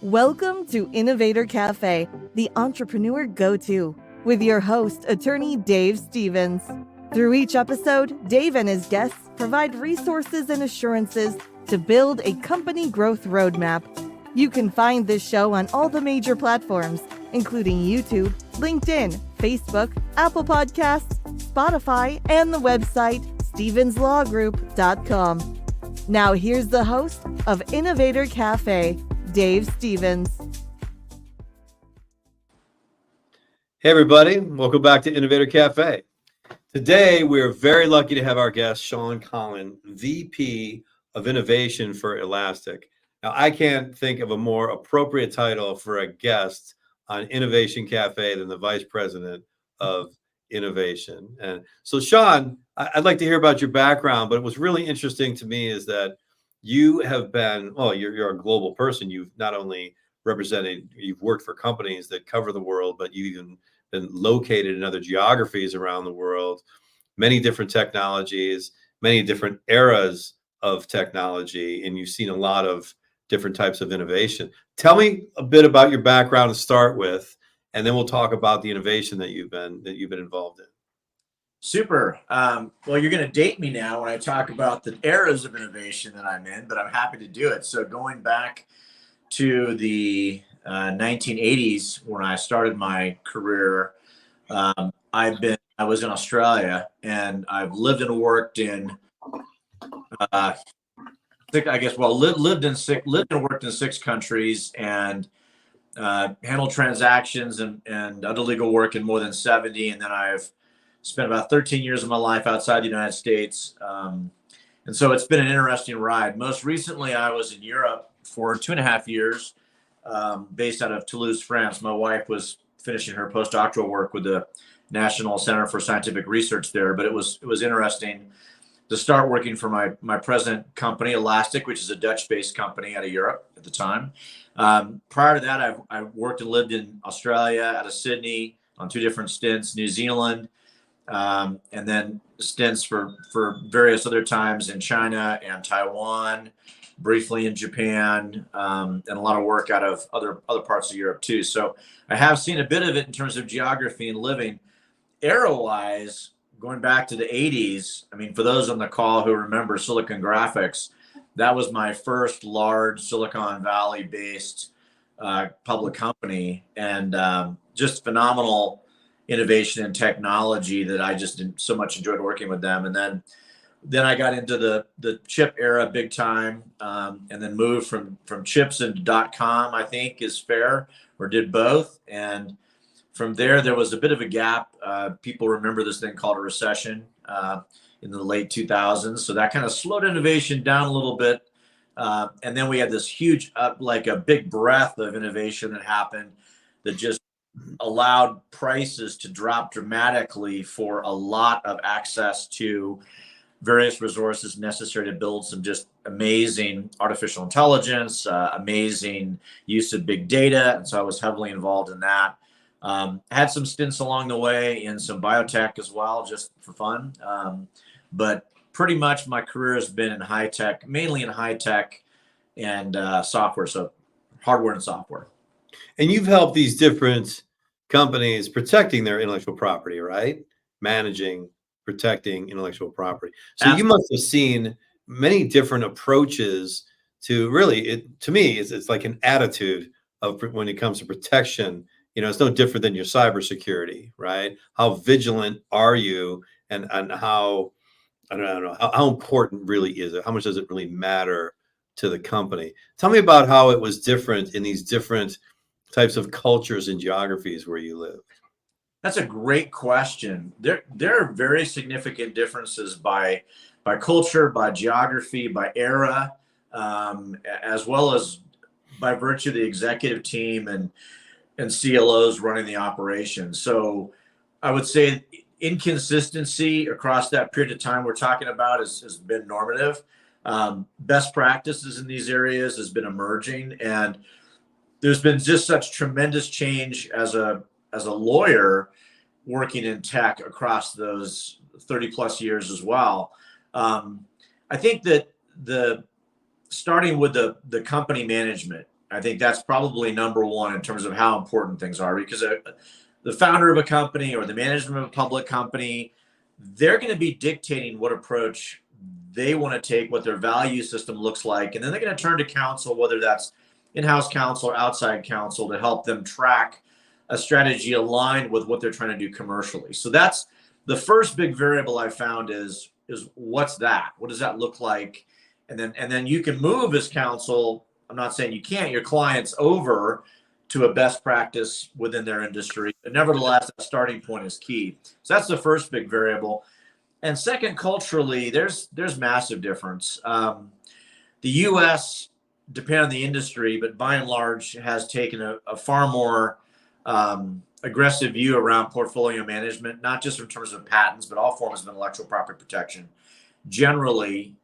Welcome to Innovator Cafe, the entrepreneur go-to, with your host, attorney Dave Stevens. Through each episode, Dave and his guests provide resources and assurances to build a company growth roadmap. You can find this show on all the major platforms, including YouTube, LinkedIn, Facebook, Apple Podcasts, Spotify, and the website StevensLawGroup.com. Now here's the host of Innovator Cafe, Dave Stevens. Hey everybody, welcome back to Innovator Cafe. Today we're very lucky to have our guest Sean Collin, VP of Innovation for Elastic. Now I can't think of a more appropriate title for a guest on Innovation Cafe than the Vice President of Innovation. And so Sean, I'd like to hear about your background, but what's really interesting to me is that you have been, well, you're a global person. You've not only you've worked for companies that cover the world, but you've even been located in other geographies around the world, many different technologies, many different eras of technology, and you've seen a lot of different types of innovation. Tell me a bit about your background to start with, and then we'll talk about the innovation that you've been involved in. Super. Well, you're going to date me now when I talk about the eras of innovation that I'm in, but I'm happy to do it. So going back to the 1980s when I started my career, I was in Australia, and I've lived and worked in lived and worked in 6 countries, and handled transactions and other legal work in more than 70, and then I've spent about 13 years of my life outside the United States. And so it's been an interesting ride. Most recently, I was in Europe for 2.5 years, based out of Toulouse, France. My wife was finishing her postdoctoral work with the National Center for Scientific Research there, but it was interesting to start working for my present company, Elastic, which is a Dutch-based company out of Europe at the time. Prior to that, I worked and lived in Australia, out of Sydney, on 2 different stints, New Zealand, and then stints for various other times in China and Taiwan, briefly in Japan, and a lot of work out of other parts of Europe too. So I have seen a bit of it in terms of geography and living. Era-wise, going back to the 80s, I mean, for those on the call who remember Silicon Graphics, that was my first large Silicon Valley-based public company, and just phenomenal innovation and technology that I just so much enjoyed working with them. And then I got into the chip era big time, and then moved from chips into .com, I think is fair, or did both. And from there was a bit of a gap. People remember this thing called a recession in the late 2000s. So that kind of slowed innovation down a little bit. And then we had this huge, like a big breath of innovation that happened that just allowed prices to drop dramatically for a lot of access to various resources necessary to build some just amazing artificial intelligence, amazing use of big data. And so I was heavily involved in that. Had some stints along the way in some biotech as well, just for fun. But pretty much my career has been in high tech, mainly in high tech and software, so hardware and software. And you've helped these different companies protecting their intellectual property, right? Protecting intellectual property. So you must have seen many different approaches to really, to me, it's like an attitude of when it comes to protection. You know, it's no different than your cybersecurity, right? How vigilant are you, and how, I don't know, how important really is it? How much does it really matter to the company? Tell me about how it was different in these different types of cultures and geographies where you live. That's a great question. There are very significant differences by culture, by geography, by era, as well as by virtue of the executive team and CLOs running the operation. So I would say inconsistency across that period of time we're talking about has been normative. Best practices in these areas has been emerging, and there's been just such tremendous change as a lawyer working in tech across those 30 plus years as well. I think that starting with the company management, I think that's probably number one in terms of how important things are, because the founder of a company or the management of a public company, they're going to be dictating what approach they want to take, what their value system looks like. And then they're going to turn to counsel, whether that's in-house counsel or outside counsel, to help them track a strategy aligned with what they're trying to do commercially. So that's the first big variable I found is what's that? What does that look like? And then you can move as counsel. I'm not saying you can't, your clients over to a best practice within their industry. But nevertheless, that starting point is key. So that's the first big variable. And second, culturally, there's massive difference. The U.S., depending on the industry, but by and large, has taken a far more aggressive view around portfolio management, not just in terms of patents, but all forms of intellectual property protection. Generally,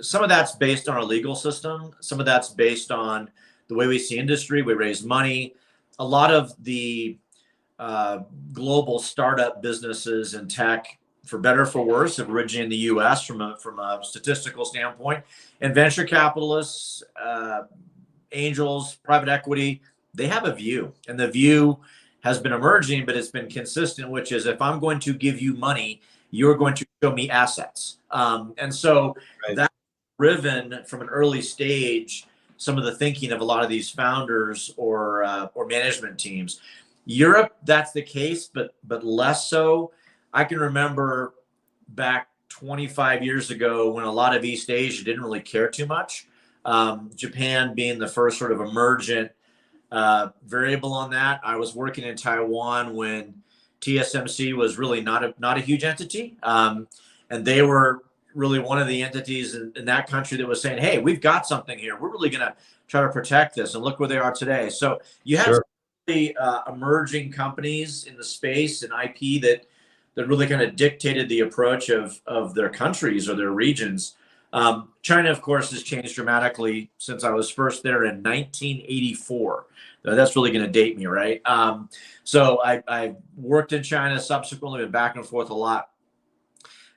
some of that's based on our legal system. Some of that's based on the way we see industry. We raise money. A lot of the global startup businesses in tech, for better or for worse, have originated in the U.S. from a statistical standpoint. And venture capitalists, angels, private equity, they have a view. And the view has been emerging, but it's been consistent, which is if I'm going to give you money, you're going to show me assets. And so that's driven from an early stage some of the thinking of a lot of these founders or management teams. Europe, that's the case, but less so. I can remember back 25 years ago when a lot of East Asia didn't really care too much. Japan being the first sort of emergent variable on that. I was working in Taiwan when TSMC was really not a huge entity. And they were really one of the entities in that country that was saying, hey, we've got something here. We're really going to try to protect this. And look where they are today. So you have emerging companies in the space and IP that really kind of dictated the approach of their countries or their regions. China, of course, has changed dramatically since I was first there in 1984. That's really going to date me, right? So I worked in China, subsequently been back and forth a lot.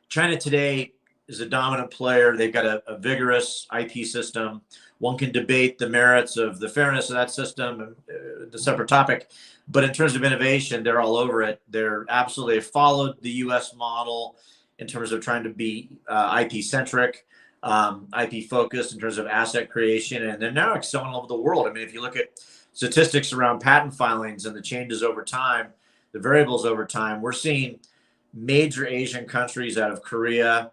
China today is a dominant player. They've got a vigorous IP system. One can debate the merits of the fairness of that system, a separate topic. But in terms of innovation, they're all over it. They're absolutely followed the U.S. model in terms of trying to be IP-centric, IP-focused in terms of asset creation. And they're now excelling all over the world. I mean, if you look at statistics around patent filings and the changes over time, the variables over time, we're seeing major Asian countries out of Korea,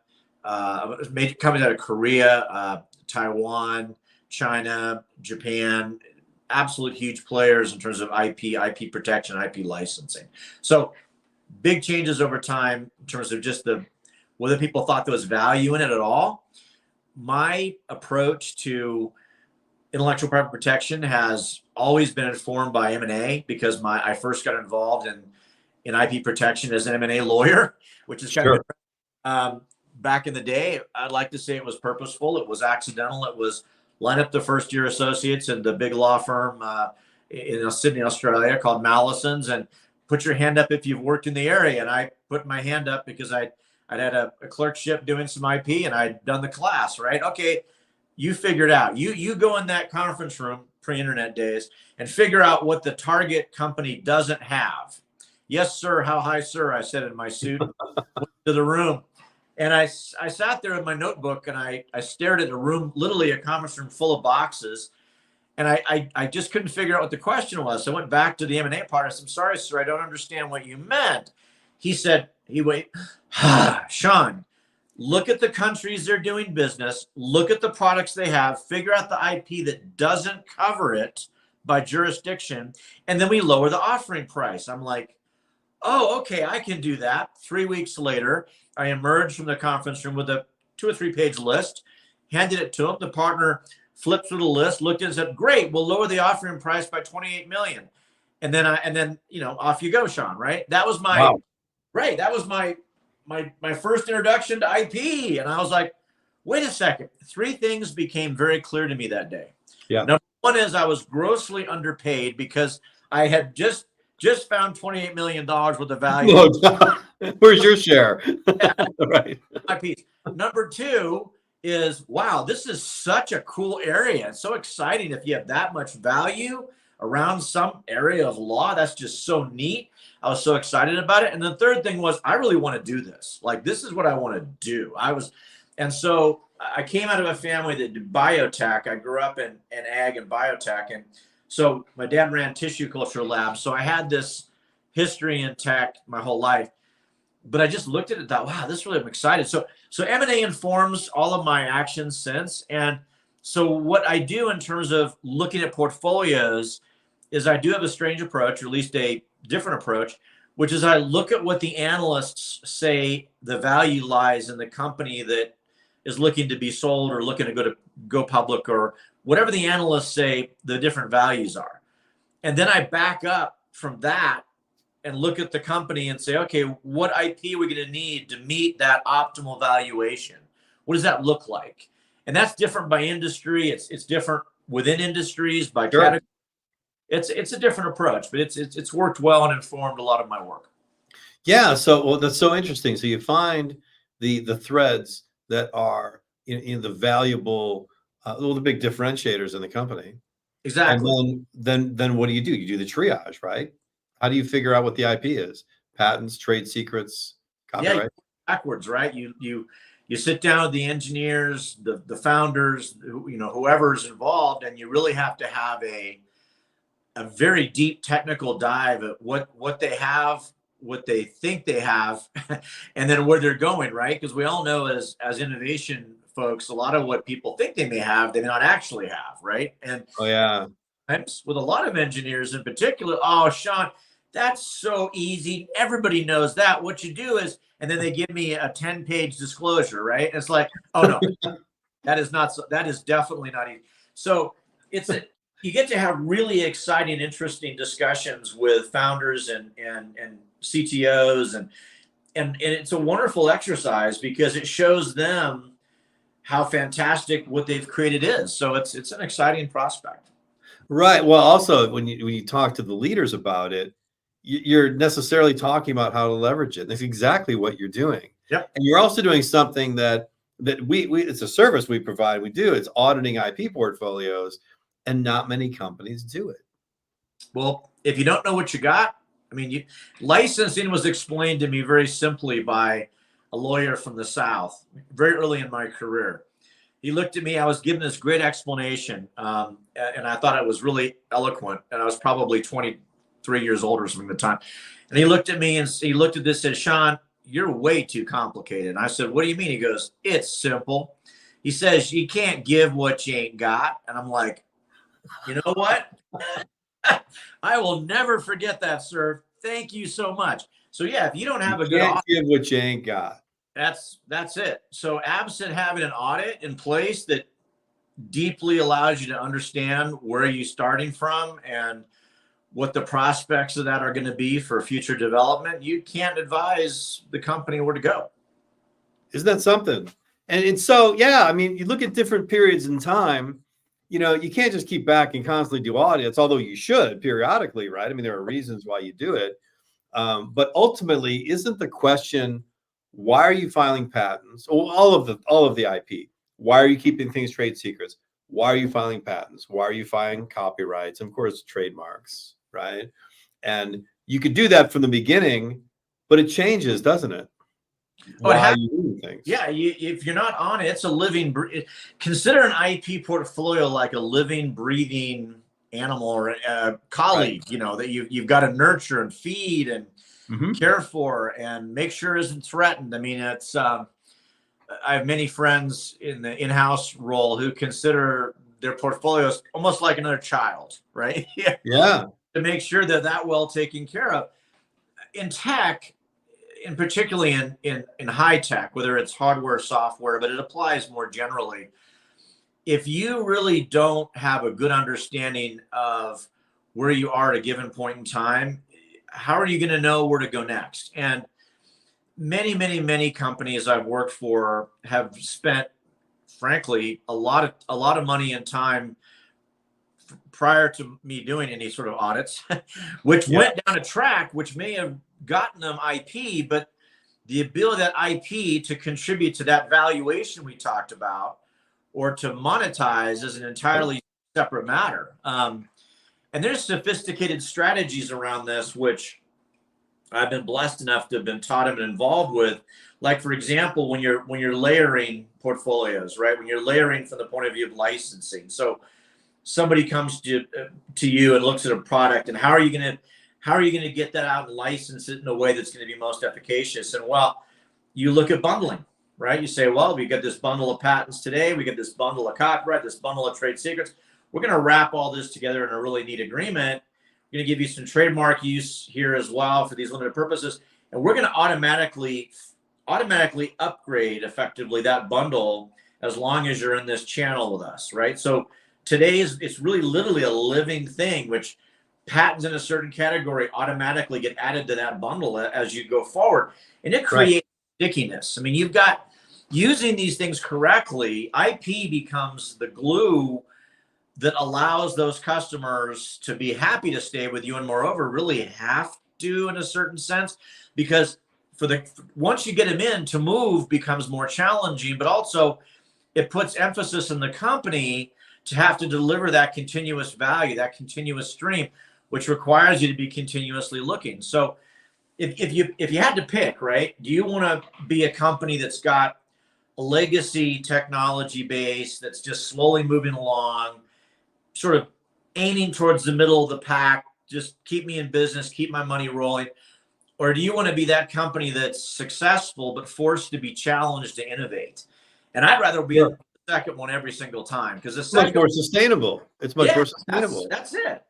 major companies out of Korea, Taiwan, China, Japan, absolute huge players in terms of IP protection, IP licensing. So big changes over time in terms of just whether people thought there was value in it at all. My approach to intellectual property protection has always been informed by M&A because I first got involved in IP protection as an M&A lawyer, which is kind of back in the day. I'd like to say it was purposeful. It was accidental. It was line up the first year associates in the big law firm in Sydney, Australia called Mallison's, and put your hand up if you've worked in the area. And I put my hand up because I'd had a clerkship doing some IP and I'd done the class, right? Okay, you figure it out. You go in that conference room, pre-internet days, and figure out what the target company doesn't have. Yes, sir. How high, sir? I said in my suit. Went to the room. And I sat there with my notebook and I stared at a room, literally a conference room full of boxes. And I just couldn't figure out what the question was. So I went back to the M&A part. I said, I'm sorry, sir, I don't understand what you meant. He said, Sean, look at the countries they're doing business, look at the products they have, figure out the IP that doesn't cover it by jurisdiction, and then we lower the offering price. I'm like, oh, okay, I can do that. 3 weeks later, I emerged from the conference room with a 2 or 3 page list, handed it to him. The partner flipped through the list, looked at it and said, great, we'll lower the offering price by 28 million. And then off you go, Sean, right? That was my first introduction to IP. And I was like, wait a second. 3 things became very clear to me that day. Yeah. Number one is I was grossly underpaid because I had just found $28 million worth of value. Where's your share? Yeah. Right. My piece. Number 2, is, wow, this is such a cool area. It's so exciting if you have that much value around some area of law. That's just so neat. I was so excited about it. And the third thing was, I really want to do this. Like, this is what I want to do. And so I came out of a family that did biotech. I grew up in ag and biotech. And so my dad ran tissue culture labs. So I had this history in tech my whole life. But I just looked at it and thought, wow, this really, I'm excited. So M&A informs all of my actions since. And so what I do in terms of looking at portfolios is I do have a strange approach, or at least a different approach, which is I look at what the analysts say the value lies in the company that is looking to be sold or looking to go public, or whatever the analysts say the different values are. And then I back up from that and look at the company and say, okay, what IP are we going to need to meet that optimal valuation? What does that look like? And that's different by industry. It's different within industries by category. It's a different approach, but it's worked well and informed a lot of my work. Yeah. So, well, that's so interesting. So you find the threads that are in the valuable, the big differentiators in the company. Exactly. And then what do? You do the triage, right? How do you figure out what the IP is? Patents, trade secrets, copyright? Yeah, backwards, right? You sit down with the engineers, the founders, whoever's involved, and you really have to have a very deep technical dive at what they have, what they think they have, and then where they're going, right? Because we all know as innovation folks, a lot of what people think they may have, they may not actually have, right? And Oh yeah. with a lot of engineers in particular, oh, Sean, that's so easy. Everybody knows that. What you do is, and then they give me a 10-page disclosure, right? And it's like, oh no, that is definitely not easy. So you get to have really exciting, interesting discussions with founders and CTOs, and it's a wonderful exercise because it shows them how fantastic what they've created is. So it's an exciting prospect. Right. Well, also when you talk to the leaders about it, you're necessarily talking about how to leverage it. That's exactly what you're doing. Yep. And you're also doing something that we it's a service we provide. We do. It's auditing IP portfolios, and not many companies do it. Well, if you don't know what you got, I mean, licensing was explained to me very simply by a lawyer from the South very early in my career. He looked at me. I was given this great explanation, and I thought it was really eloquent. And I was probably 23 years old or something at the time. And he looked at me and he looked at this and said, Sean, you're way too complicated. And I said, what do you mean? He goes, it's simple. He says, you can't give what you ain't got. And I'm like, you know what? I will never forget that, sir. Thank you so much. So yeah, if you don't have a good audit, give what you ain't got. That's it. So absent having an audit in place that deeply allows you to understand where you're starting from and what the prospects of that are going to be for future development, you can't advise the company where to go. Isn't that something? And so, yeah, I mean, you look at different periods in time, you can't just keep back and constantly do audits, although you should periodically, right? I mean, there are reasons why you do it. But ultimately, isn't the question, why are you filing patents? All of the IP. Why are you keeping things trade secrets? Why are you filing patents? Why are you filing copyrights? And of course, trademarks, right? And you could do that from the beginning, but it changes, doesn't it? Why you do things? Yeah, if you're not on it, it's a living. Consider an IP portfolio like a living, breathing animal or a colleague. Right. That you've got to nurture and feed and care for and make sure isn't threatened. I mean, it's. I have many friends in the in-house role who consider their portfolios almost like another child, right? Yeah. To make sure that well taken care of. In tech, and particularly in high tech, whether it's hardware, software, but it applies more generally. If you really don't have a good understanding of where you are at a given point in time, how are you going to know where to go next? And many, many, many companies I've worked for have spent, frankly, a lot of money and time prior to me doing any sort of audits, which went down a track which may have gotten them IP, but the ability of that IP to contribute to that valuation we talked about or to monetize is an entirely separate matter. And there's sophisticated strategies around this, which I've been blessed enough to have been taught and involved with. Like, for example, when you're layering portfolios, right? When you're layering from the point of view of licensing. So somebody comes to you and looks at a product, and how are you going to get that out and license it in a way that's going to be most efficacious? And well, you look at bundling, right? You say, well, we got this bundle of patents today, we got this bundle of copyright, this bundle of trade secrets. We're going to wrap all this together in a really neat agreement. We're going to give you some trademark use here as well for these limited purposes, and we're going to automatically upgrade effectively that bundle as long as you're in this channel with us, right? So it's really literally a living thing, which patents in a certain category automatically get added to that bundle as you go forward, and it creates stickiness. I mean, you've got, using these things correctly, IP becomes the glue that allows those customers to be happy to stay with you, and moreover really have to, in a certain sense, because once you get them in, to move becomes more challenging, but also it puts emphasis in the company to have to deliver that continuous value, that continuous stream, which requires you to be continuously looking. So if you had to pick, right, do you want to be a company that's got a legacy technology base that's just slowly moving along, sort of aiming towards the middle of the pack, just keep me in business, keep my money rolling? Or do you want to be that company that's successful but forced to be challenged to innovate? And I'd rather be the second one every single time, because it's much more sustainable. It's much more sustainable. That's it.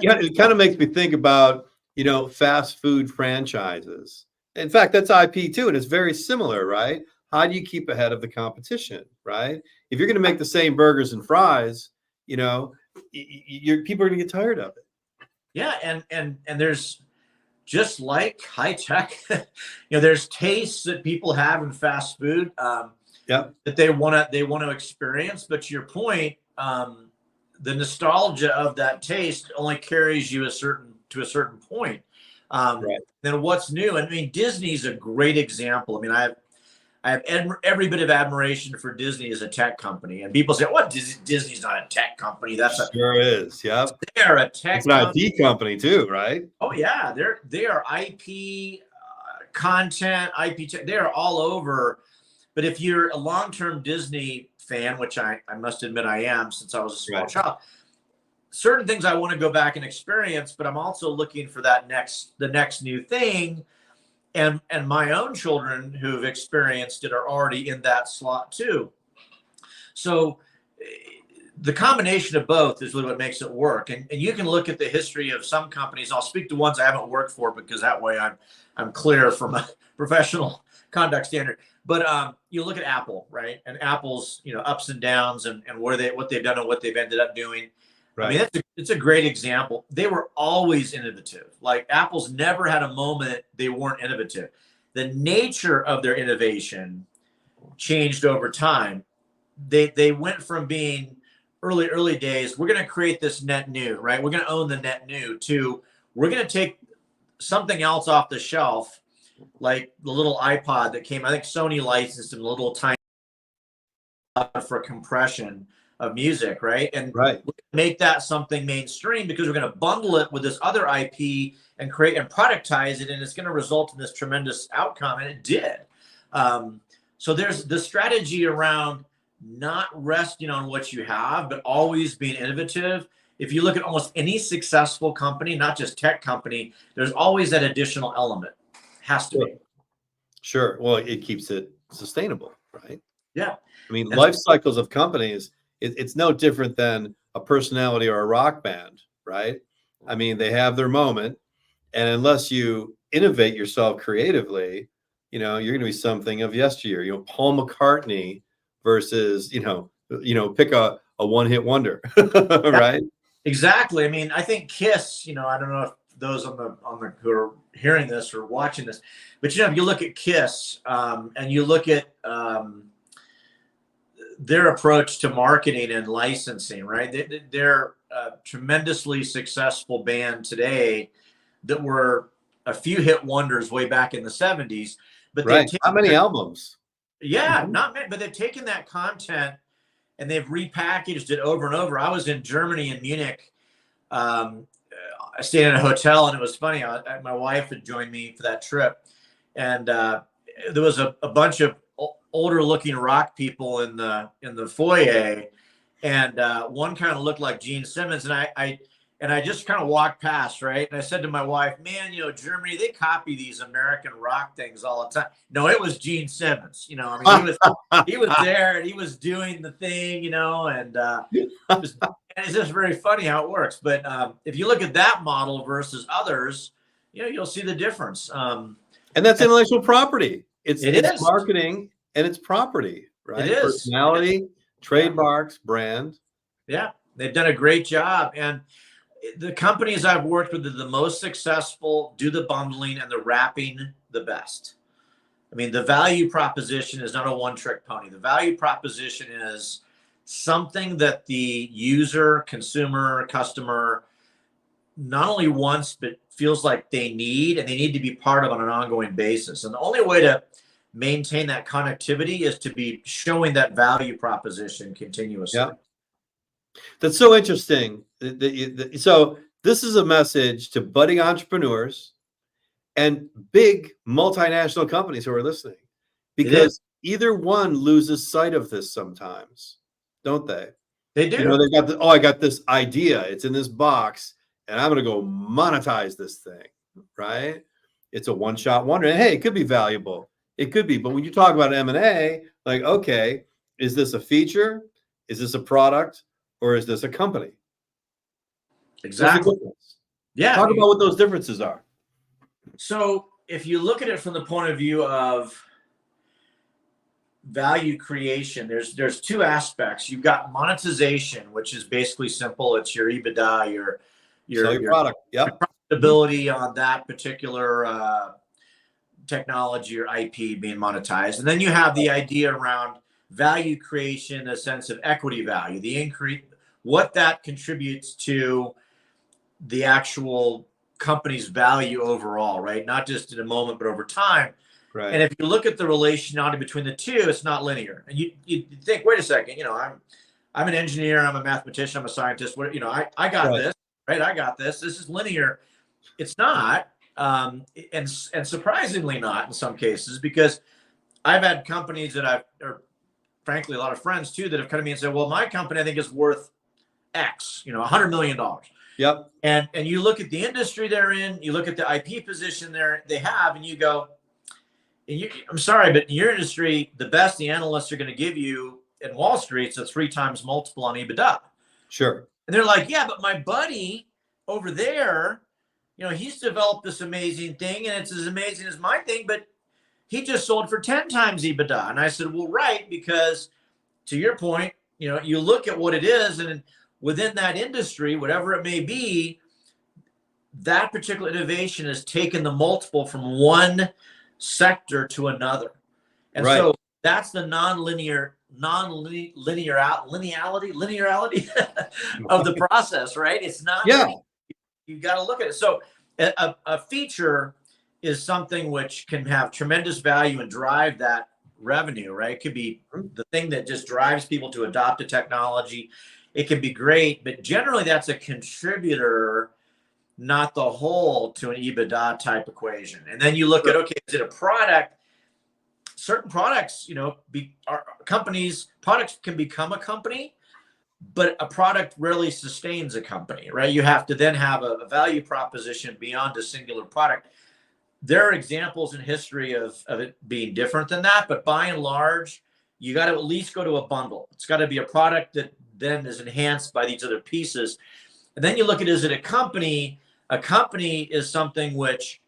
It kind of makes me think about, fast food franchises. In fact, that's IP too, and it's very similar, right? How do you keep ahead of the competition, right? If you're going to make the same burgers and fries, people are going to get tired of it. Yeah, and there's, just like high tech, there's tastes that people have in fast food that they want to experience. But to your point, the nostalgia of that taste only carries you to a certain point. Then what's new? I mean, Disney's a great example. I mean, I have every bit of admiration for Disney as a tech company. And people say, "What? Disney's not a tech company." Sure is. Yeah, they're a tech. It's an IT company too, right? Oh yeah, they are IP content, IP. They are all over. But if you're a long-term Disney fan, which I must admit I am, since I was a small child, certain things I want to go back and experience. But I'm also looking for the next new thing. And my own children who've experienced it are already in that slot too. So the combination of both is really what makes it work. And you can look at the history of some companies. I'll speak to ones I haven't worked for, because that way I'm clear from a professional conduct standard. But you look at Apple, right? And Apple's ups and downs, and what they've done and what they've ended up doing. Right. I mean, it's a great example. They were always innovative. Like, Apple's never had a moment they weren't innovative. The nature of their innovation changed over time. They went from being early days, we're going to create this net new, right? We're going to own the net new, to we're going to take something else off the shelf, like the little iPod that came. I think Sony licensed them, a little tiny for compression of music, right? And make that something mainstream, because we're going to bundle it with this other IP and create and productize it, and it's going to result in this tremendous outcome, and it did. So there's the strategy around not resting on what you have, but always being innovative. If you look at almost any successful company, not just tech company, there's always that additional element. Has to be. Sure. Well, it keeps it sustainable, right? Yeah. I mean, life cycles of companies, it's no different than a personality or a rock band, right? I mean, they have their moment, and unless you innovate yourself creatively, you're going to be something of yesteryear. Paul McCartney versus, pick a one-hit wonder, right? Exactly. I mean, I think Kiss, I don't know if those on the who are hearing this or watching this, but if you look at Kiss, and you look at their approach to marketing and licensing, right? They're a tremendously successful band today that were a few hit wonders way back in the 70s, But they've Right. taken How many albums? yeah, Mhm. not many, but they've taken that content and they've repackaged it over and over. I was in Germany in Munich. I stayed in a hotel, and it was funny. My wife had joined me for that trip, and there was a bunch of older-looking rock people in the foyer, and one kind of looked like Gene Simmons, and I just kind of walked past, right? And I said to my wife, "Man, Germany, they copy these American rock things all the time." No, it was Gene Simmons. I mean, he was there and he was doing the thing, and it's just very funny how it works. But if you look at that model versus others, you'll see the difference. And that's intellectual property. It's It it's is. marketing and it's property, It right? is. Personality, trademarks, brand. Yeah, they've done a great job. And the companies I've worked with are the most successful, do the bundling and the wrapping the best. I mean, the value proposition is not a one-trick pony. The value proposition is something that the user, consumer, customer not only wants, but feels like they need, and they need to be part of on an ongoing basis. And the only way to maintain that connectivity is to be showing that value proposition continuously. Yeah. That's so interesting. So this is a message to budding entrepreneurs and big multinational companies who are listening, because either one loses sight of this sometimes, don't they? They do. They've got I got this idea. It's in this box, and I'm going to go monetize this thing, right? It's a one-shot wonder. And hey, it could be valuable. It could be. But when you talk about M&A, like, okay, is this a feature? Is this a product? Or is this a company? Exactly. Yeah. Talk about what those differences are. So if you look at it from the point of view of value creation, there's two aspects. You've got monetization, which is basically simple. It's your EBITDA, your product. Yep. Profitability on that particular technology or IP being monetized. And then you have the idea around value creation, a sense of equity value, the increase, what that contributes to the actual company's value overall, right? Not just in a moment, but over time. Right. And if you look at the relationality between the two, it's not linear. And you think, wait a second, I'm an engineer, I'm a mathematician, I'm a scientist. I got this, right? I got this. This is linear. It's not, and surprisingly not in some cases, because I've had companies that or frankly, a lot of friends too, that have come to me and said, well, my company, I think, is worth X, $100 million. Yep. And you look at the industry they're in, you look at the IP position they have, and you go, I'm sorry, but in your industry, the best the analysts are going to give you in Wall Street is a 3 times multiple on EBITDA. Sure. And they're like, yeah, but my buddy over there, he's developed this amazing thing, and it's as amazing as my thing, but he just sold for 10 times EBITDA. And I said, well, right, because to your point, you look at what it is, and within that industry, whatever it may be, that particular innovation has taken the multiple from one sector to another. And so that's the linearity of the process, right? It's not linear. You've got to look at it. So a feature is something which can have tremendous value and drive that revenue, right? It could be the thing that just drives people to adopt a technology. It can be great, but generally that's a contributor, not the whole, to an EBITDA type equation. And then you look at, okay, is it a product? Certain products, products can become a company, but a product rarely sustains a company, right? You have to then have a value proposition beyond a singular product. There are examples in history of it being different than that, but by and large, you got to at least go to a bundle. It's got to be a product that then is enhanced by these other pieces. And then you look at, is it a company? A company is something which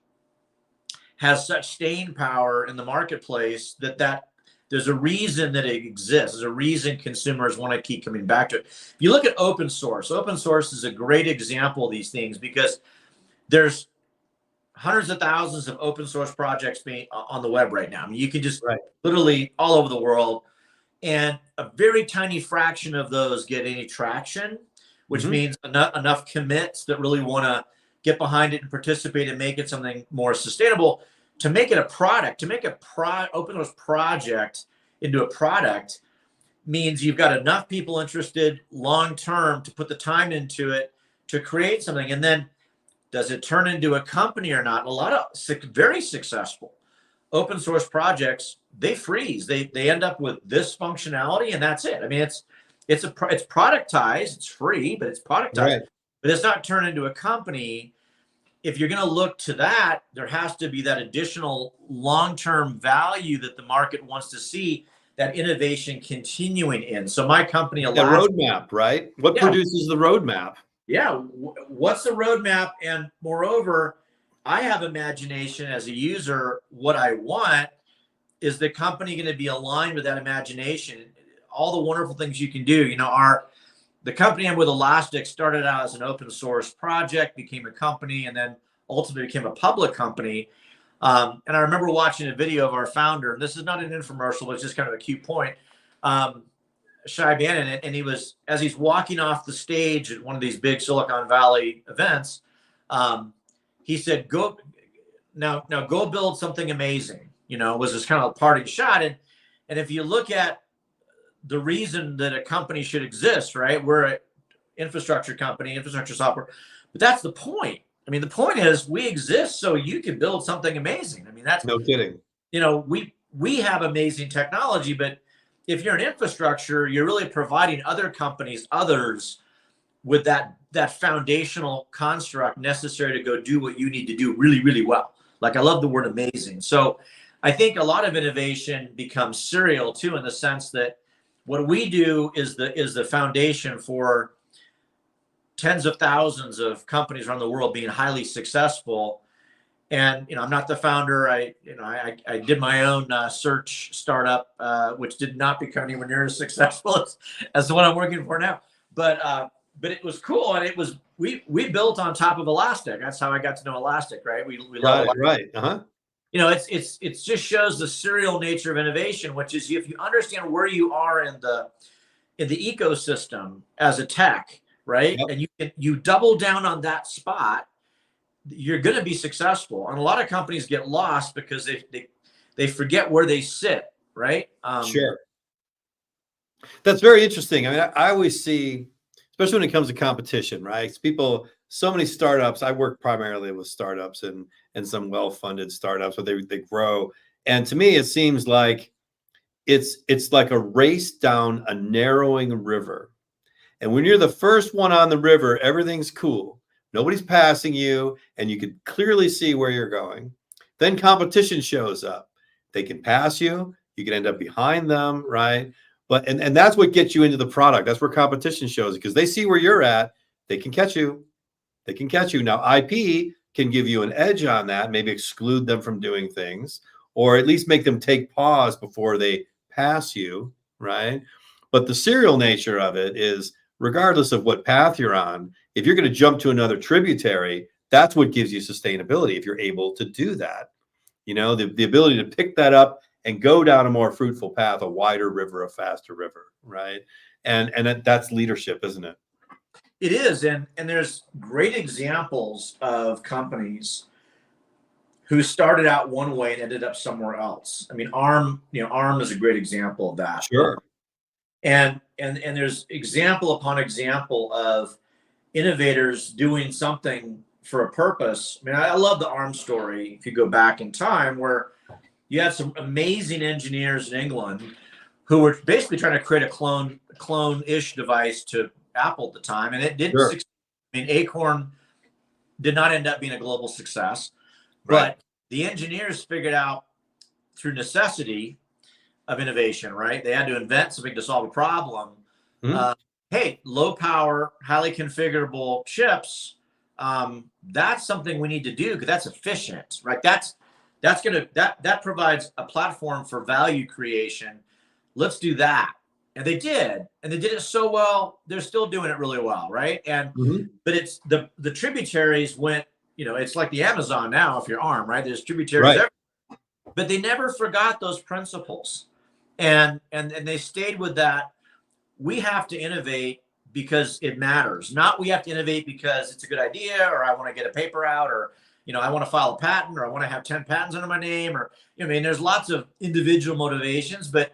has such staying power in the marketplace that there's a reason that it exists. There's a reason consumers want to keep coming back to it. If you look at open source is a great example of these things, because there's hundreds of thousands of open source projects being on the web right now. I mean, you can just literally all over the world, and a very tiny fraction of those get any traction, which means enough commits that really want to get behind it and participate and make it something more sustainable to make it a product, to make a open source project into a product means you've got enough people interested long term to put the time into it to create something. And then does it turn into a company or not? A lot of very successful open source projects, they freeze. They end up with this functionality and that's it. I mean, it's productized, it's free, but it's productized, Right. but it's not turned into a company. If you're going to look to that, there has to be that additional long-term value that the market wants to see, that innovation continuing in. So my company, The roadmap, right? What produces the roadmap? Yeah. What's the roadmap? And moreover, I have imagination as a user. What I want is the company going to be aligned with that imagination. All the wonderful things you can do. The company I'm with, Elastic, started out as an open source project, became a company, and then ultimately became a public company. And I remember watching a video of our founder, and this is not an infomercial, but it's just kind of a cute point. Shai Bannon, and he was, as he's walking off the stage at one of these big Silicon Valley events, he said, go build something amazing. Was this kind of a parting shot. And if you look at the reason that a company should exist, right? We're an infrastructure company, infrastructure software, but that's the point. I mean, the point is we exist so you can build something amazing. I mean, that's no kidding. We have amazing technology, but if you're an infrastructure, you're really providing others with that foundational construct necessary to go do what you need to do really, really well. Like, I love the word amazing. So I think a lot of innovation becomes serial too, in the sense that what we do is the foundation for tens of thousands of companies around the world being highly successful. And I'm not the founder. I did my own search startup, which did not become anywhere near as successful as the one I'm working for now. But it was cool, and it was we built on top of Elastic. That's how I got to know Elastic, right? We love Elastic. Right. Uh-huh. It just shows the serial nature of innovation, which is if you understand where you are in the ecosystem as a tech, right? Yep. And you double down on that spot, you're going to be successful. And a lot of companies get lost because they forget where they sit, right? Sure. That's very interesting. I mean, I always see, especially when it comes to competition, right? So many startups. I work primarily with startups and some well-funded startups, but they grow. And to me, it seems like it's like a race down a narrowing river. And when you're the first one on the river, everything's cool. Nobody's passing you, and you can clearly see where you're going. Then competition shows up. They can pass you. You can end up behind them, right? But and that's what gets you into the product. That's where competition shows, because they see where you're at. They can catch you. They can catch you. Now, IP can give you an edge on that, maybe exclude them from doing things, or at least make them take pause before they pass you, right? But the serial nature of it is, regardless of what path you're on, if you're going to jump to another tributary, that's what gives you sustainability. If you're able to do that, the ability to pick that up and go down a more fruitful path, a wider river, a faster river, right? And that's leadership, isn't it? It is, and there's great examples of companies who started out one way and ended up somewhere else. I mean, ARM is a great example of that. Sure. And there's example upon example of innovators doing something for a purpose. I mean, I love the ARM story. If you go back in time, where you had some amazing engineers in England who were basically trying to create a clone-ish device to Apple at the time, and it didn't succeed. I mean, Acorn did not end up being a global success, but the engineers figured out through necessity of innovation, right? They had to invent something to solve a problem. Hey, low power, highly configurable chips. That's something we need to do because that's efficient, right? That provides a platform for value creation. Let's do that. And they did, it so well. They're still doing it really well, right? And but it's the tributaries went. It's like the Amazon now. If you're ARM, right? There's tributaries everywhere. But they never forgot those principles, and they stayed with that. We have to innovate because it matters. Not we have to innovate because it's a good idea, or I want to get a paper out, or I want to file a patent, or I want to have 10 patents under my name, or, I mean, there's lots of individual motivations, but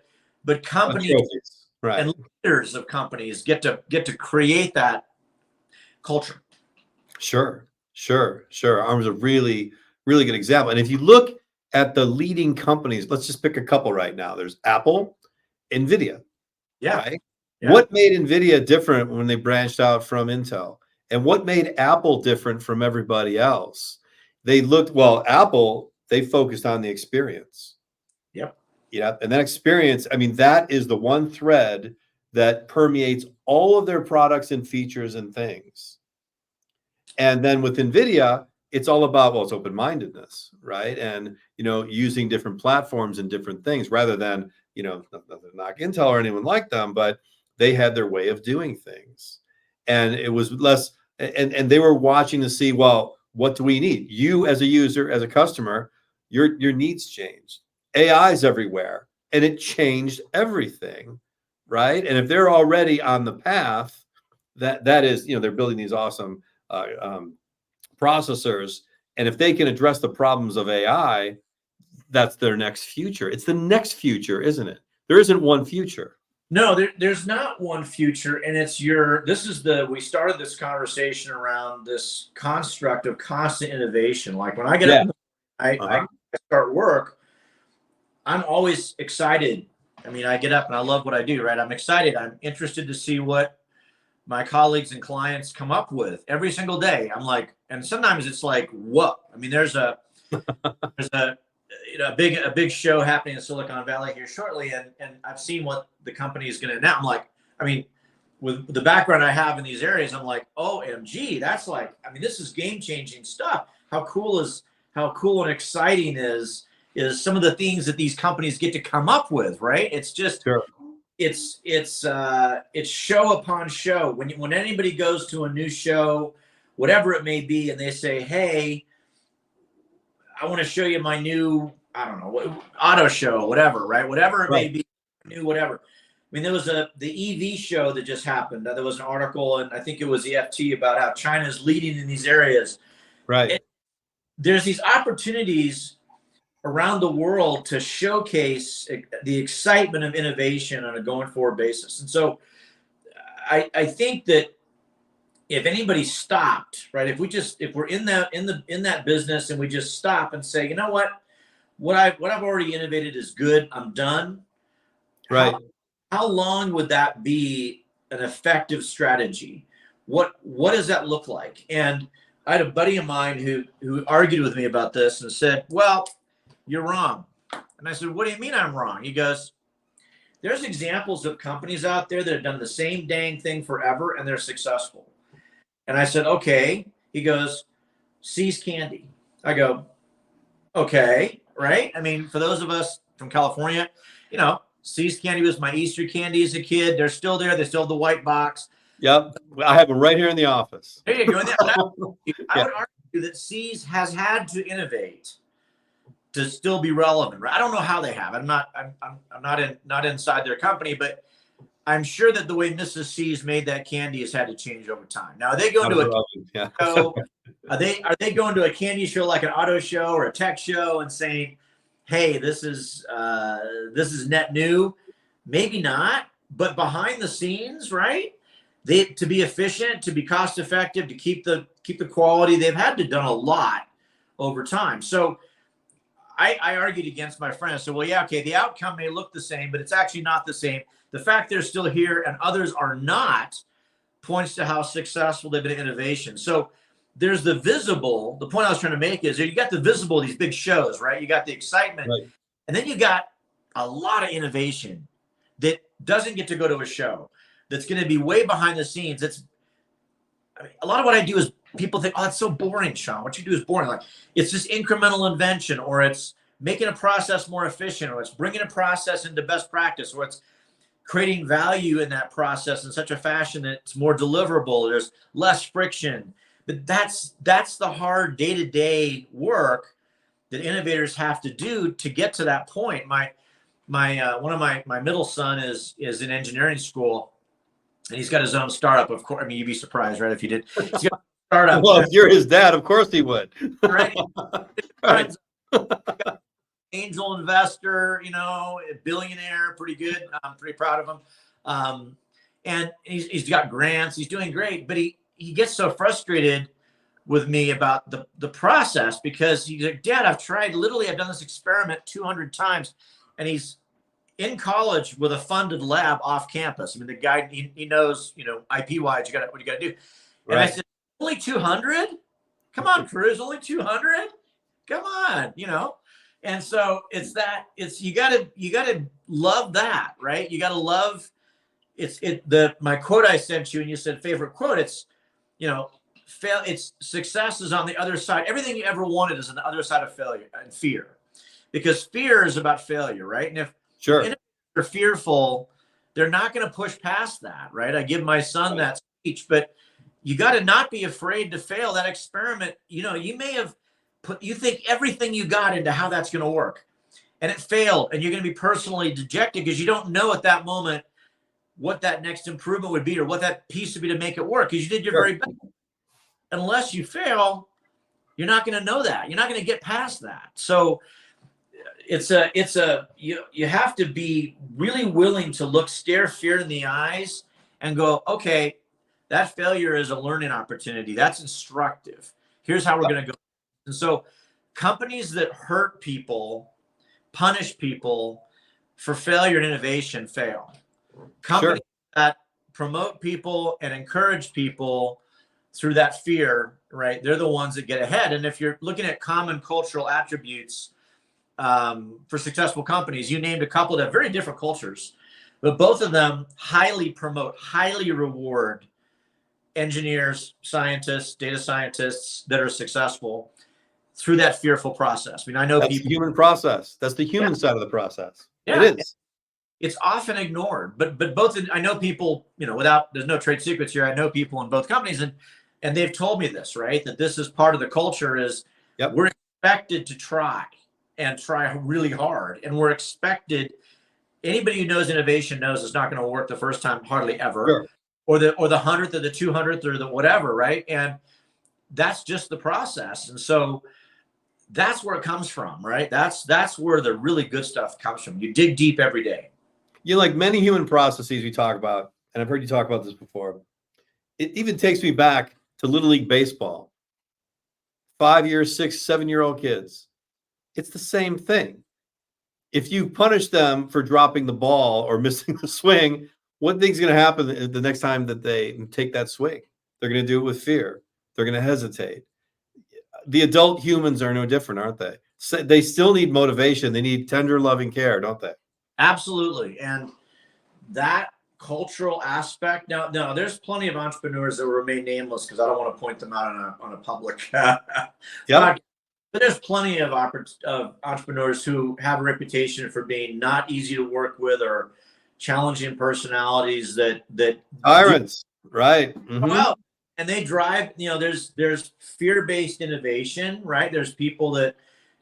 companies right. and leaders of companies get to create that culture. Sure. Arm's a really, really good example. And if you look at the leading companies, let's just pick a couple right now. There's Apple, NVIDIA. Yeah. Right? Yeah. What made NVIDIA different when they branched out from Intel? And what made Apple different from everybody else? Apple, they focused on the experience. Yep. Yeah. And that experience, I mean, that is the one thread that permeates all of their products and features and things. And then with NVIDIA, it's all about, it's open-mindedness, right? And, using different platforms and different things rather than, nothing to knock Intel or anyone like them, but they had their way of doing things. And it was less, and they were watching to see, what do we need? You as a user, as a customer, your needs changed. AI is everywhere, and it changed everything, right? And if they're already on the path, that is, they're building these awesome processors, and if they can address the problems of AI, that's their next future. It's the next future, isn't it? There isn't one future. No, there's not one future, and we started this conversation around this construct of constant innovation. Like when I get up, I start work, I'm always excited. I mean, I get up and I love what I do, right? I'm excited. I'm interested to see what my colleagues and clients come up with every single day. I'm like, and sometimes it's like, what? I mean, there's a big show happening in Silicon Valley here shortly, and I've seen what the company is going to announce. I'm like, I mean, with the background I have in these areas, I'm like, OMG, that's like, I mean, this is game-changing stuff. How cool and exciting is some of the things that these companies get to come up with, right? It's just, sure. It's show upon show. When anybody goes to a new show, whatever it may be, and they say, hey, I want to show you my new, I don't know, auto show, whatever, right? Whatever it may be, new whatever. I mean, there was the EV show that just happened. There was an article, and I think it was the FT, about how China is leading in these areas. Right. There's these opportunities around the world to showcase the excitement of innovation on a going forward basis. And so I think that if anybody stopped, right, if we're in that business and we just stop and say, you know what I've already innovated is good, I'm done. Right. How long would that be an effective strategy? What does that look like? And I had a buddy of mine who argued with me about this and said, well, you're wrong. And I said, what do you mean I'm wrong? He goes, there's examples of companies out there that have done the same dang thing forever and they're successful. And I said, okay. He goes, See's Candy. I go, okay, right? I mean, for those of us from California, See's Candy was my Easter candy as a kid. They're still there. They still have the white box. Yep. I have them right here in the office. There you go. I would argue that See's has had to innovate to still be relevant. Right? I don't know how they have. I'm not inside their company, but I'm sure that the way Mrs. C's made that candy has had to change over time. Now, are they going to a show? Are they going to a candy show like an auto show or a tech show and saying, "Hey, this is net new"? Maybe not, but behind the scenes, right? To be efficient, to be cost effective, to keep the quality, they've had to done a lot over time. So I argued against my friend. I said, well, yeah, okay, the outcome may look the same, but it's actually not the same. The fact they're still here and others are not points to how successful they've been in innovation. So there's the visible. The point I was trying to make is you got the visible, these big shows, right? You got the excitement. Right. And then you got a lot of innovation that doesn't get to go to a show, that's going to be way behind the scenes. A lot of what I do is people think, oh, it's so boring, Sean. What you do is boring. Like, it's just incremental invention, or it's making a process more efficient, or it's bringing a process into best practice, or it's creating value in that process in such a fashion that it's more deliverable. There's less friction. But that's the hard day-to-day work that innovators have to do to get to that point. One of my middle son is in engineering school, and he's got his own startup. Of course, I mean, you'd be surprised, right, if you did. He's got startup. Well, if you're his dad, of course he would. Right? Right. Angel investor, a billionaire, pretty good. I'm pretty proud of him. And he's got grants. He's doing great, but he gets so frustrated with me about the process, because he's like, Dad, I've done this experiment 200 times, and he's in college with a funded lab off campus. I mean, the guy, he knows, IP wise, what you got to do. And I said, only 200? Come on, Cruz, only 200? Come on, And so you gotta love that, right? You gotta love my quote I sent you, and you said favorite quote. It's, it's success is on the other side. Everything you ever wanted is on the other side of failure and fear, because fear is about failure, right? And if they're fearful, they're not going to push past that, right? I give my son that speech, but you got to not be afraid to fail. That experiment, you may have you think everything you got into how that's going to work, and it failed, and you're going to be personally dejected because you don't know at that moment what that next improvement would be or what that piece would be to make it work, because you did your very best. Unless you fail, you're not going to know that. You're not going to get past that. So you have to be really willing to stare fear in the eyes and go, okay, that failure is a learning opportunity. That's instructive. Here's how we're going to go. And so companies that hurt people, punish people for failure and innovation fail. Companies that promote people and encourage people through that fear, right? They're the ones that get ahead. And if you're looking at common cultural attributes for successful companies, you named a couple that have very different cultures, but both of them highly promote, highly reward engineers, scientists, data scientists that are successul through that fearful process. I mean, I know that's the human process. That's the human side of the process. Yeah. It is. It's often ignored, but I know people, there's no trade secrets here. I know people in both companies, and they've told me this, right? That this is part of the culture is we're expected to try really hard. And we're expected, anybody who knows innovation knows it's not going to work the first time, hardly ever, or the 100th or the 200th or the whatever, right? And that's just the process. And so that's where it comes from, right? That's where the really good stuff comes from. You dig deep every day. Like many human processes we talk about, and I've heard you talk about this before, it even takes me back to Little League Baseball. 5-year, 6-, 7-year-old kids. It's the same thing. If you punish them for dropping the ball or missing the swing, what thing's going to happen the next time that they take that swing? They're going to do it with fear. They're going to hesitate. The adult humans are no different, aren't they? So they still need motivation. They need tender, loving care, don't they? Absolutely. And that cultural aspect, now there's plenty of entrepreneurs that will remain nameless because I don't want to point them out on a public podcast. But there's plenty of entrepreneurs who have a reputation for being not easy to work with or challenging personalities that tyrants, right? Well, and they drive, there's fear-based innovation, right? There's people that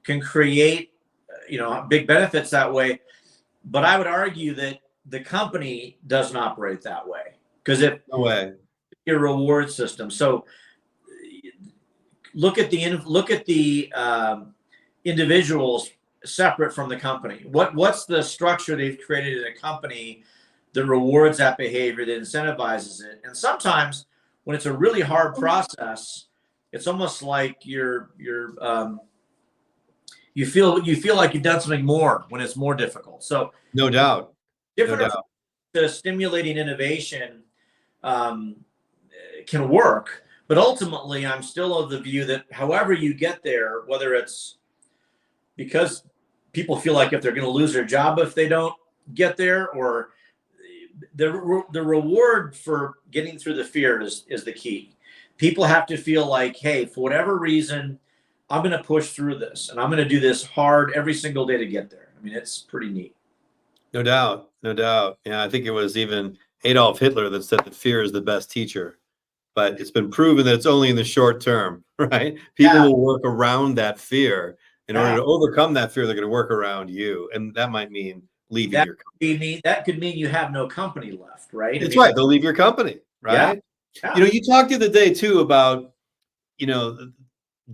can create, big benefits that way. But I would argue that the company doesn't operate that way, because your reward system. So look at the individuals separate from the company. What's the structure they've created in a company that rewards that behavior, that incentivizes it? And sometimes when it's a really hard process, it's almost like you feel like you've done something more when it's more difficult. So no doubt, different to stimulating innovation can work, but ultimately I'm still of the view that however you get there, whether it's because people feel like if they're going to lose their job if they don't get there, or the reward for getting through the fear is the key. People have to feel like, hey, for whatever reason, I'm going to push through this, and I'm going to do this hard every single day to get there. I mean, it's pretty neat. No doubt. Yeah, I think it was even Adolf Hitler that said that fear is the best teacher. But it's been proven that it's only in the short term, right? People will work around that fear. In order to overcome that fear, they're going to work around you. And that might mean leaving your company. That could mean you have no company left, right? That's right. They'll leave your company, right? Yeah. You talked the other day, too, about you know,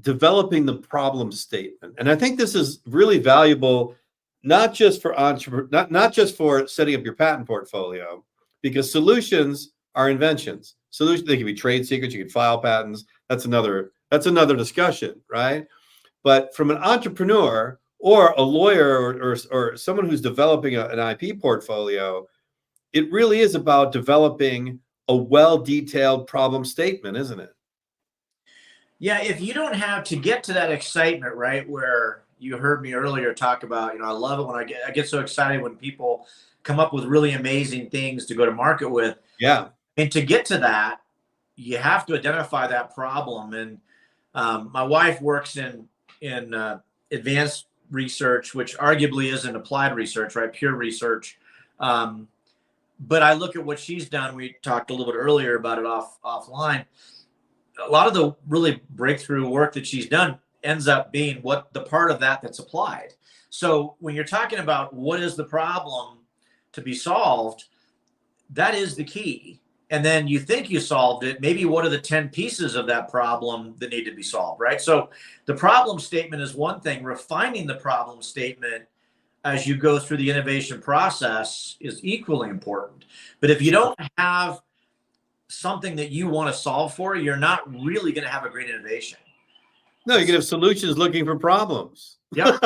developing the problem statement. And I think this is really valuable, not just for not just for setting up your patent portfolio, because solutions are inventions. Solutions, they can be trade secrets, you can file patents. That's another discussion, right? But from an entrepreneur or a lawyer or someone who's developing an IP portfolio, it really is about developing a well-detailed problem statement, isn't it? Yeah, if you don't have to get to that excitement, right, where you heard me earlier talk about, I love it when I get so excited when people come up with really amazing things to go to market with. Yeah. And to get to that, you have to identify that problem. And my wife works in advanced research, which arguably isn't applied research, right? Pure research. But I look at what she's done. We talked a little bit earlier about it offline. A lot of the really breakthrough work that she's done ends up being what the part of that's applied. So when you're talking about what is the problem to be solved, that is the key. And then you think you solved it. Maybe what are the 10 pieces of that problem that need to be solved, right? So the problem statement is one thing. Refining the problem statement as you go through the innovation process is equally important. But if you don't have something that you want to solve for, you're not really going to have a great innovation. No, you can have solutions looking for problems. Yep.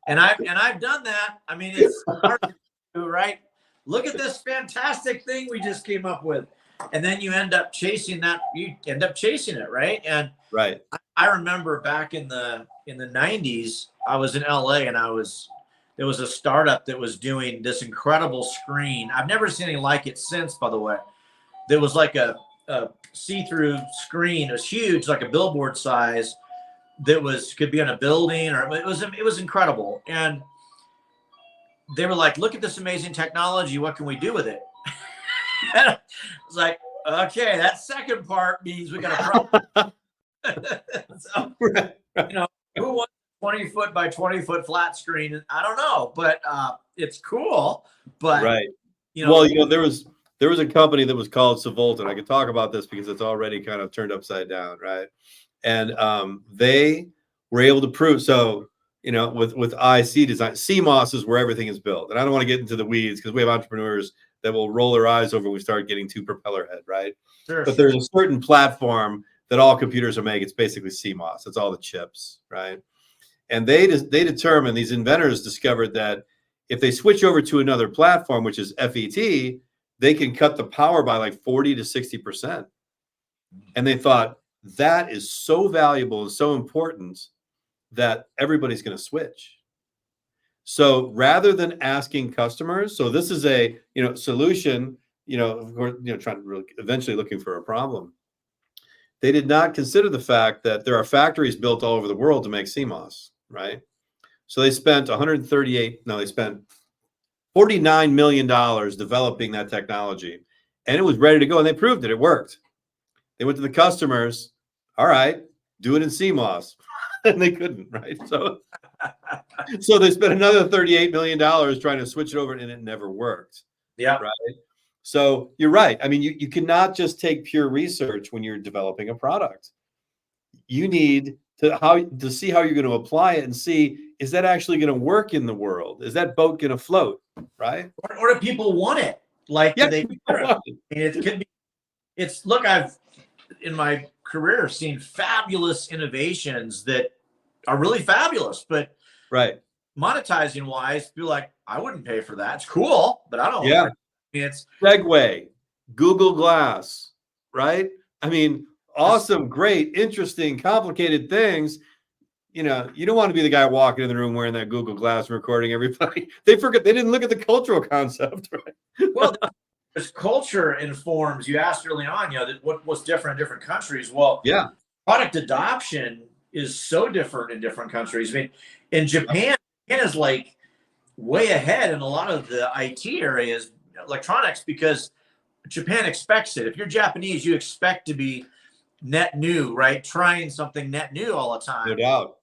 and I've done that. I mean, it's hard to do, right? Look at this fantastic thing we just came up with. And then you end up chasing that. You end up chasing it, right? And right. I remember back in the 90s, I was in LA and there was a startup that was doing this incredible screen. I've never seen anything like it since, by the way. There was like a see-through screen. It was huge, like a billboard size, that could be on a building, or it was incredible. And they were like, look at this amazing technology. What can we do with it? I was like, okay, that second part means we got a problem. So, right. Who wants 20-foot by 20-foot flat screen? I don't know, but it's cool. But right. There was a company that was called Savolta. I could talk about this because it's already kind of turned upside down, right? And they were able to prove, so, with IC design, CMOS is where everything is built. And I don't want to get into the weeds because we have entrepreneurs that will roll their eyes over when we start getting too propeller head, right? Sure, but there's a certain platform that all computers are making. It's basically CMOS. It's all the chips, right? And they determined, these inventors discovered that if they switch over to another platform, which is FET, they can cut the power by like 40 to 60%. And they thought that is so valuable and so important that everybody's going to switch. So rather than asking customers, so this is a solution, of course, trying to really eventually looking for a problem. They did not consider the fact that there are factories built all over the world to make CMOS, right? So they spent $49 million developing that technology, and it was ready to go, and they proved it. It worked. They went to the customers, all right, do it in CMOS, and they couldn't, right? So they spent another $38 million trying to switch it over, and it never worked. Yeah. Right. So you're right. I mean, you cannot just take pure research when you're developing a product. You need to see how you're going to apply it and see, is that actually going to work in the world? Is that boat going to float? Right. Or do people want it? Like, yeah, do they? It could be. Look, I've in my career seen fabulous innovations that are really fabulous, but right. monetizing wise, feel like I wouldn't pay for that. It's cool, but I don't. Yeah. It's Segway, Google Glass, right? I mean, awesome, great, interesting, complicated things. You don't want to be the guy walking in the room wearing that Google Glass and recording everybody. They didn't look at the cultural concept, right? Well, there's culture informs. You asked early on, what's different in different countries. Well, yeah, product adoption is so different in different countries. I mean, in Japan is like way ahead in a lot of the IT areas, electronics, because Japan expects it. If you're Japanese, you expect to be net new, right? Trying something net new all the time. No doubt.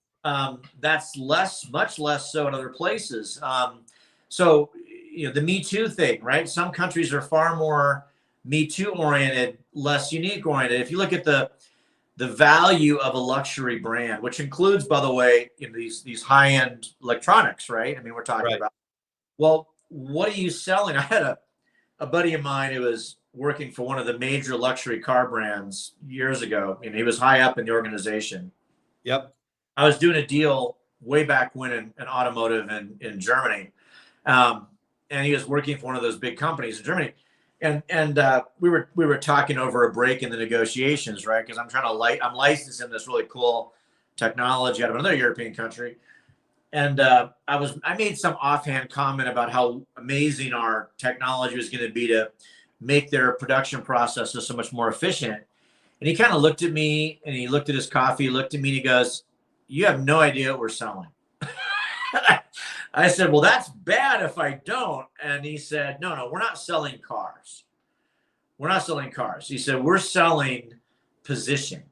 That's much less so in other places. So, the Me Too thing, right? Some countries are far more Me Too oriented, less unique oriented. If you look at the the value of a luxury brand, which includes, by the way, these high-end electronics, right? I mean, we're talking about, well, what are you selling? I had a buddy of mine who was working for one of the major luxury car brands years ago, and he was high up in the organization. Yep. I was doing a deal way back when in automotive in Germany. And he was working for one of those big companies in Germany. And we were talking over a break in the negotiations, right? Because I'm licensing this really cool technology out of another European country. And I made some offhand comment about how amazing our technology was going to be to make their production processes so much more efficient. And he kind of looked at me, and he looked at his coffee, he looked at me, and he goes, "You have no idea what we're selling." I said, "Well, that's bad if I don't." And he said, No, we're not selling cars. We're not selling cars. He said, "We're selling position.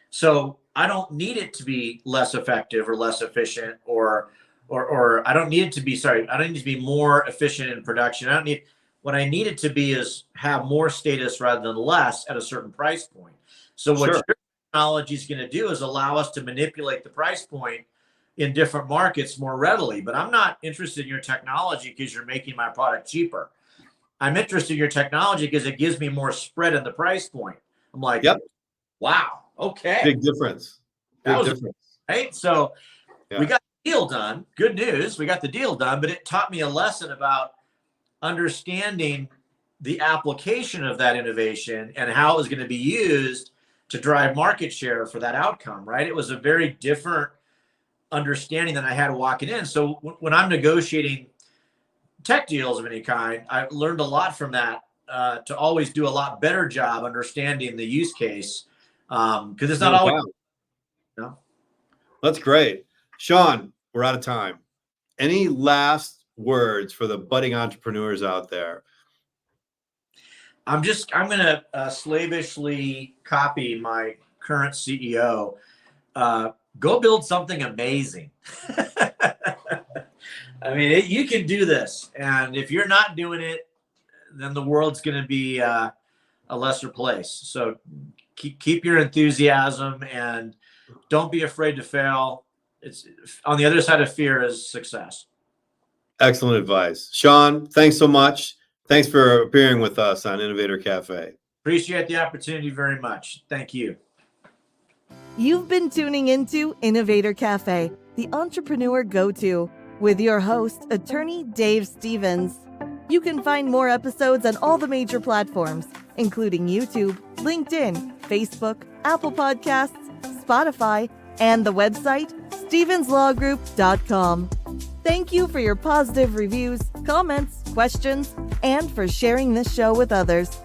So I don't need it to be less effective or less efficient, or I don't need it to be, I don't need to be more efficient in production. What I need it to be is have more status rather than less at a certain price point." So what your technology is going to do is allow us to manipulate the price point in different markets more readily. But I'm not interested in your technology because you're making my product cheaper. I'm interested in your technology because it gives me more spread in the price point. I'm like, yep. Wow. Okay. Big difference. Right. So we got the deal done. Good news. We got the deal done, but it taught me a lesson about understanding the application of that innovation and how it was going to be used to drive market share for that outcome. Right. It was a very different understanding than I had walking in. So when I'm negotiating tech deals of any kind, I learned a lot from that to always do a lot better job understanding the use case, because it's not always. That's great. Sean, we're out of time. Any last words for the budding entrepreneurs out there? I'm going to slavishly copy my current CEO. Go build something amazing. I mean, you can do this. And if you're not doing it, then the world's going to be a lesser place. So keep your enthusiasm and don't be afraid to fail. It's on the other side of fear is success. Excellent advice. Sean, thanks so much. Thanks for appearing with us on Innovator Cafe. Appreciate the opportunity very much. Thank you. You've been tuning into Innovator Cafe, the entrepreneur go-to, with your host, attorney Dave Stevens. You can find more episodes on all the major platforms, including YouTube, LinkedIn, Facebook, Apple Podcasts, Spotify, and the website, StevensLawGroup.com. Thank you for your positive reviews, comments, questions, and for sharing this show with others.